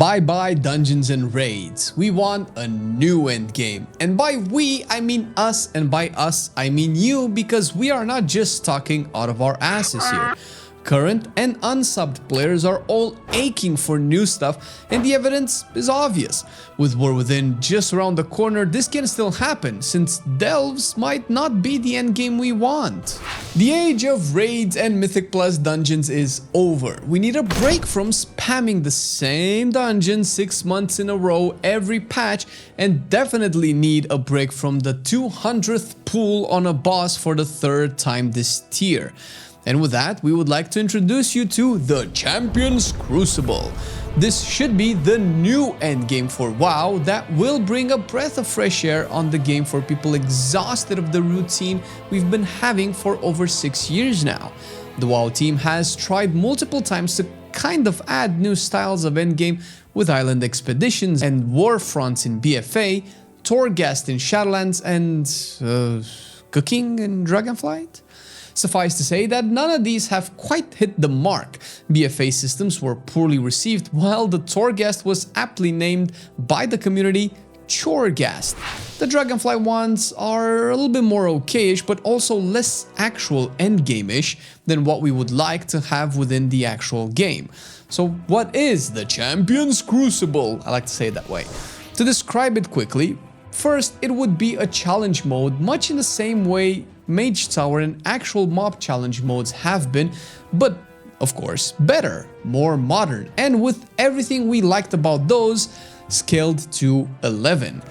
Bye bye dungeons and raids. We want a new endgame. And by we, I mean us, and by us, I mean you, because we are not just talking out of our asses here. Current and unsubbed players are all aching for new stuff, and the evidence is obvious. With War Within just around the corner, this can still happen, since Delves might not be the endgame we want. The age of raids and Mythic Plus dungeons is over. We need a break from spamming the same dungeon 6 months in a row every patch, and definitely need a break from the 200th pull on a boss for the 3rd time this tier. And with that, we would like to introduce you to the Champions Crucible. This should be the new endgame for WoW that will bring a breath of fresh air on the game for people exhausted of the routine we've been having for over 6 years now. The WoW team has tried multiple times to kind of add new styles of endgame with island expeditions and war fronts in BFA, Torghast in Shadowlands, and cooking in Dragonflight? Suffice to say that none of these have quite hit the mark. BFA systems were poorly received, while the Torghast was aptly named by the community Choreghast. The Dragonfly ones are a little bit more okayish, but also less actual endgame-ish than what we would like to have within the actual game. So what is the Champions Crucible? I like to say it that way. To describe it quickly, first, it would be a challenge mode, much in the same way Mage Tower and actual mob challenge modes have been, but of course better, more modern, and with everything we liked about those scaled to 11.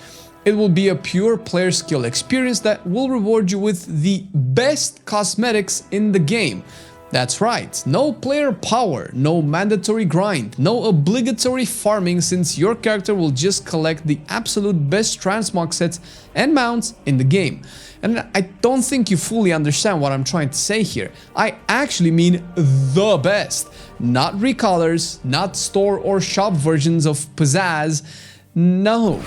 It will be a pure player skill experience that will reward you with the best cosmetics in the game. That's right, no player power, no mandatory grind, no obligatory farming, since your character will just collect the absolute best transmog sets and mounts in the game. And I don't think you fully understand what I'm trying to say here. I actually mean the best, not recolors, not store or shop versions of pizzazz, no.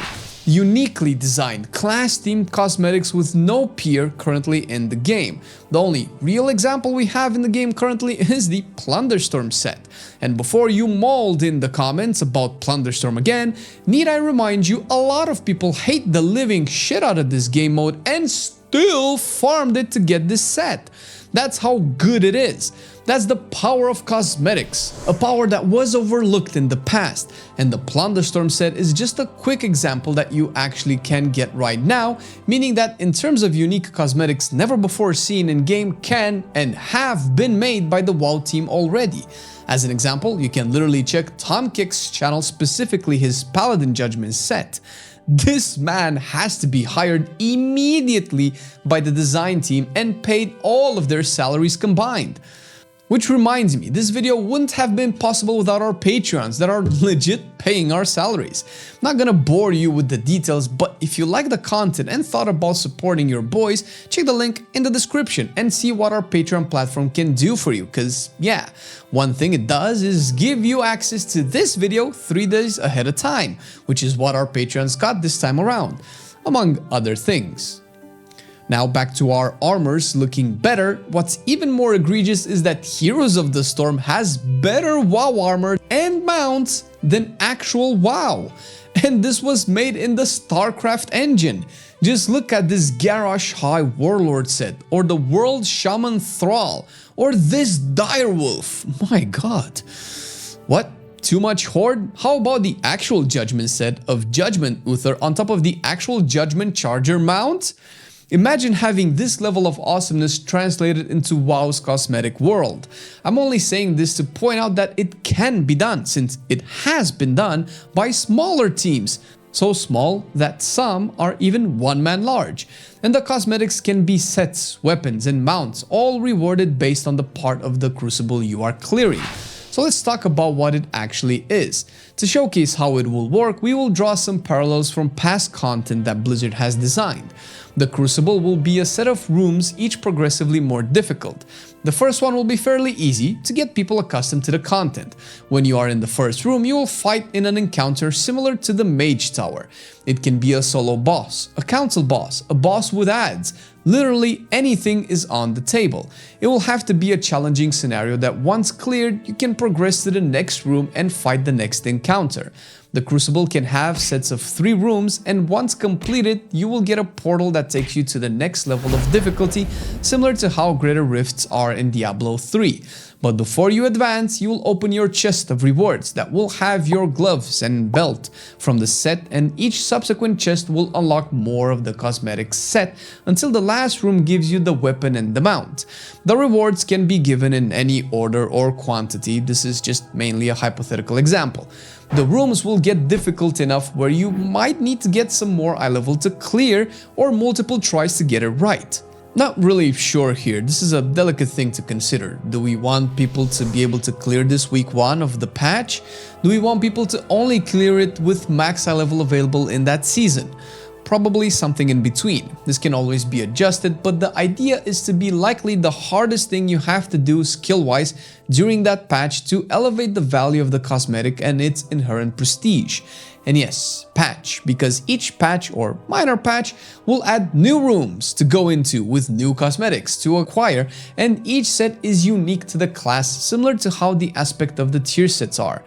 Uniquely designed, class-themed cosmetics with no peer currently in the game. The only real example we have in the game currently is the Plunderstorm set. And before you mauled in the comments about Plunderstorm again, need I remind you, a lot of people hate the living shit out of this game mode and still farmed it to get this set. That's how good it is. That's the power of cosmetics, a power that was overlooked in the past, and the Plunderstorm set is just a quick example that you actually can get right now, meaning that in terms of unique cosmetics never before seen in game can and have been made by the WoW team already. As an example, you can literally check Tom Kick's channel, specifically his Paladin Judgment set. This man has to be hired immediately by the design team and paid all of their salaries combined. Which reminds me, this video wouldn't have been possible without our Patreons that are legit paying our salaries. I'm not gonna bore you with the details, but if you like the content and thought about supporting your boys, check the link in the description and see what our Patreon platform can do for you, cause yeah, one thing it does is give you access to this video 3 days ahead of time, which is what our Patreons got this time around, among other things. Now back to our armors looking better. What's even more egregious is that Heroes of the Storm has better WoW armor and mounts than actual WoW. And this was made in the StarCraft engine. Just look at this Garrosh High Warlord set, or the World Shaman Thrall, or this Direwolf. My god. What? Too much Horde? How about the actual Judgment set of Judgment Uther on top of the actual Judgment Charger mount? Imagine having this level of awesomeness translated into WoW's cosmetic world. I'm only saying this to point out that it can be done, since it has been done by smaller teams. So small that some are even one man large. And the cosmetics can be sets, weapons, and mounts, all rewarded based on the part of the Crucible you are clearing. So let's talk about what it actually is. To showcase how it will work, we will draw some parallels from past content that Blizzard has designed. The Crucible will be a set of rooms, each progressively more difficult. The first one will be fairly easy to get people accustomed to the content. When you are in the first room, you will fight in an encounter similar to the Mage Tower. It can be a solo boss, a council boss, a boss with adds, Literally anything is on the table. It will have to be a challenging scenario that once cleared, you can progress to the next room and fight the next encounter. The Crucible can have sets of 3 rooms, and once completed, you will get a portal that takes you to the next level of difficulty, similar to how Greater Rifts are in Diablo 3. But before you advance, you will open your chest of rewards that will have your gloves and belt from the set, and each subsequent chest will unlock more of the cosmetics set until the last room gives you the weapon and the mount. The rewards can be given in any order or quantity. This is just mainly a hypothetical example. The rooms will get difficult enough where you might need to get some more eye level to clear or multiple tries to get it right. Not really sure here. This is a delicate thing to consider. Do we want people to be able to clear this week 1 of the patch? Do we want people to only clear it with max eye level available in that season? Probably something in between. This can always be adjusted, but the idea is to be likely the hardest thing you have to do skill-wise during that patch to elevate the value of the cosmetic and its inherent prestige. And yes, patch, because each patch or minor patch will add new rooms to go into with new cosmetics to acquire, and each set is unique to the class, similar to how the aspect of the tier sets are.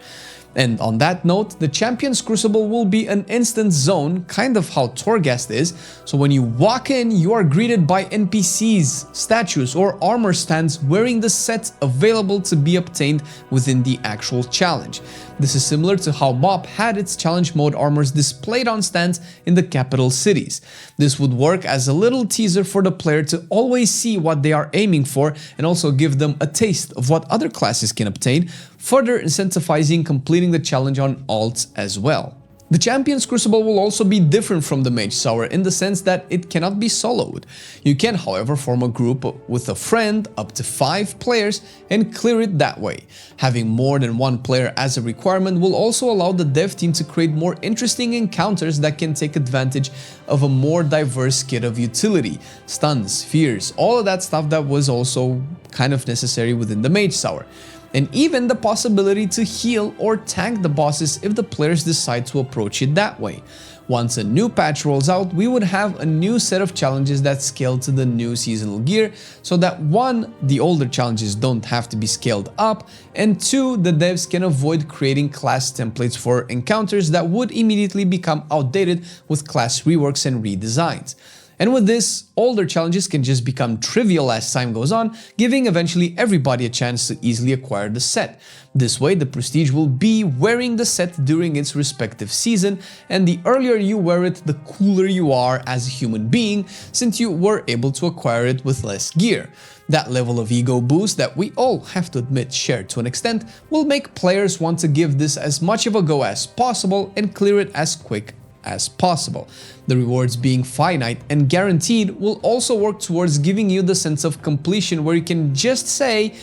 And on that note, the Champion's Crucible will be an instant zone, kind of how Torghast is, so when you walk in, you are greeted by NPCs, statues, or armor stands wearing the sets available to be obtained within the actual challenge. This is similar to how MoP had its challenge mode armors displayed on stands in the capital cities. This would work as a little teaser for the player to always see what they are aiming for and also give them a taste of what other classes can obtain, further incentivizing completing the challenge on alts as well. The Champion's Crucible will also be different from the Mage Sour in the sense that it cannot be soloed. You can, however, form a group with a friend up to 5 players and clear it that way. Having more than 1 player as a requirement will also allow the dev team to create more interesting encounters that can take advantage of a more diverse kit of utility, stuns, fears, all of that stuff that was also kind of necessary within the Mage Sour. And even the possibility to heal or tank the bosses if the players decide to approach it that way. Once a new patch rolls out, we would have a new set of challenges that scale to the new seasonal gear, so that 1, the older challenges don't have to be scaled up, and 2, the devs can avoid creating class templates for encounters that would immediately become outdated with class reworks and redesigns. And with this, older challenges can just become trivial as time goes on, giving eventually everybody a chance to easily acquire the set. This way, the prestige will be wearing the set during its respective season, and the earlier you wear it, the cooler you are as a human being, since you were able to acquire it with less gear. That level of ego boost that we all have to admit share to an extent will make players want to give this as much of a go as possible and clear it as quick as possible. The rewards being finite and guaranteed will also work towards giving you the sense of completion where you can just say,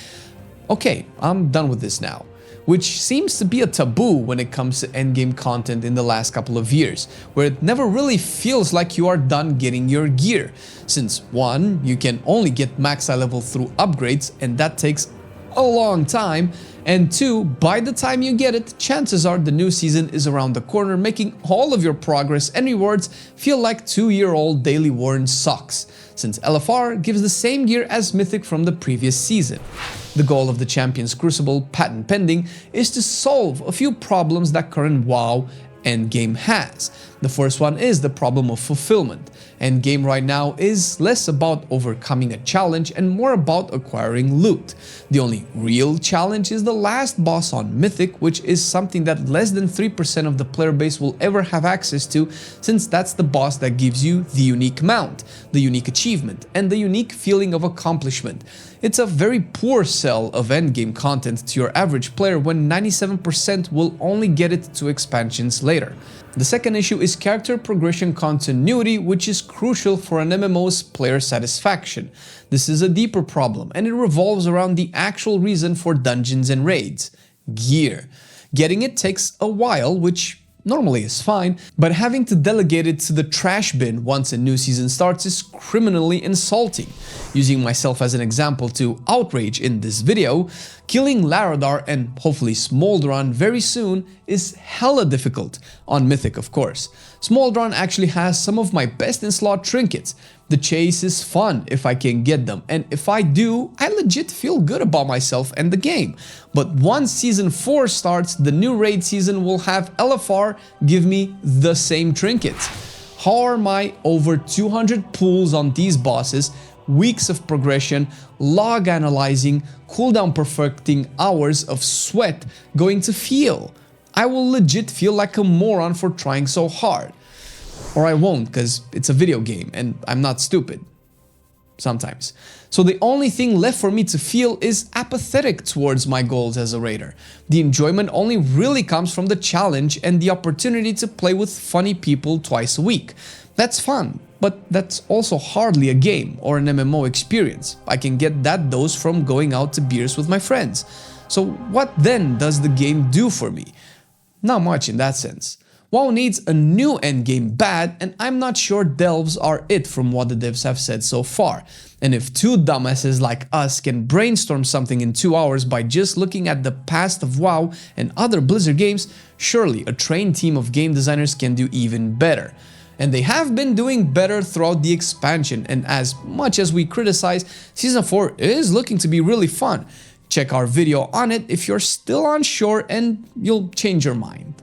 okay, I'm done with this now. Which seems to be a taboo when it comes to endgame content in the last couple of years, where it never really feels like you are done getting your gear. Since 1, you can only get max eye level through upgrades, and that takes a long time, and 2, by the time you get it, chances are the new season is around the corner, making all of your progress and rewards feel like 2-year-old daily worn socks, since LFR gives the same gear as Mythic from the previous season. The goal of the Champion's Crucible, patent pending, is to solve a few problems that current WoW endgame has. The first one is the problem of fulfillment. Endgame right now is less about overcoming a challenge and more about acquiring loot. The only real challenge is the last boss on Mythic, which is something that less than 3% of the player base will ever have access to, since that's the boss that gives you the unique mount, the unique achievement, and the unique feeling of accomplishment. It's a very poor sell of endgame content to your average player when 97% will only get it to expansions later. The second issue is character progression continuity, which is crucial for an MMO's player satisfaction. This is a deeper problem, and it revolves around the actual reason for dungeons and raids: gear. Getting it takes a while, which normally is fine, but having to delegate it to the trash bin once a new season starts is criminally insulting. Using myself as an example to outrage in this video, Killing Larodar and hopefully Smoldron very soon is hella difficult, on Mythic of course. Smoldron actually has some of my best in slot trinkets. The chase is fun if I can get them, and if I do, I legit feel good about myself and the game. But once Season 4 starts, the new raid season will have LFR give me the same trinkets. How are my over 200 pulls on these bosses, weeks of progression, log analyzing, cooldown perfecting hours of sweat going to feel? I will legit feel like a moron for trying so hard. Or I won't, because it's a video game and I'm not stupid. Sometimes. So the only thing left for me to feel is apathetic towards my goals as a raider. The enjoyment only really comes from the challenge and the opportunity to play with funny people twice a week. That's fun, but that's also hardly a game or an MMO experience. I can get that dose from going out to beers with my friends. So what then does the game do for me? Not much in that sense. WoW needs a new endgame bad, and I'm not sure delves are it from what the devs have said so far. And if two dumbasses like us can brainstorm something in 2 hours by just looking at the past of WoW and other Blizzard games, surely a trained team of game designers can do even better. And they have been doing better throughout the expansion, and as much as we criticize, Season 4 is looking to be really fun. Check our video on it if you're still unsure and you'll change your mind.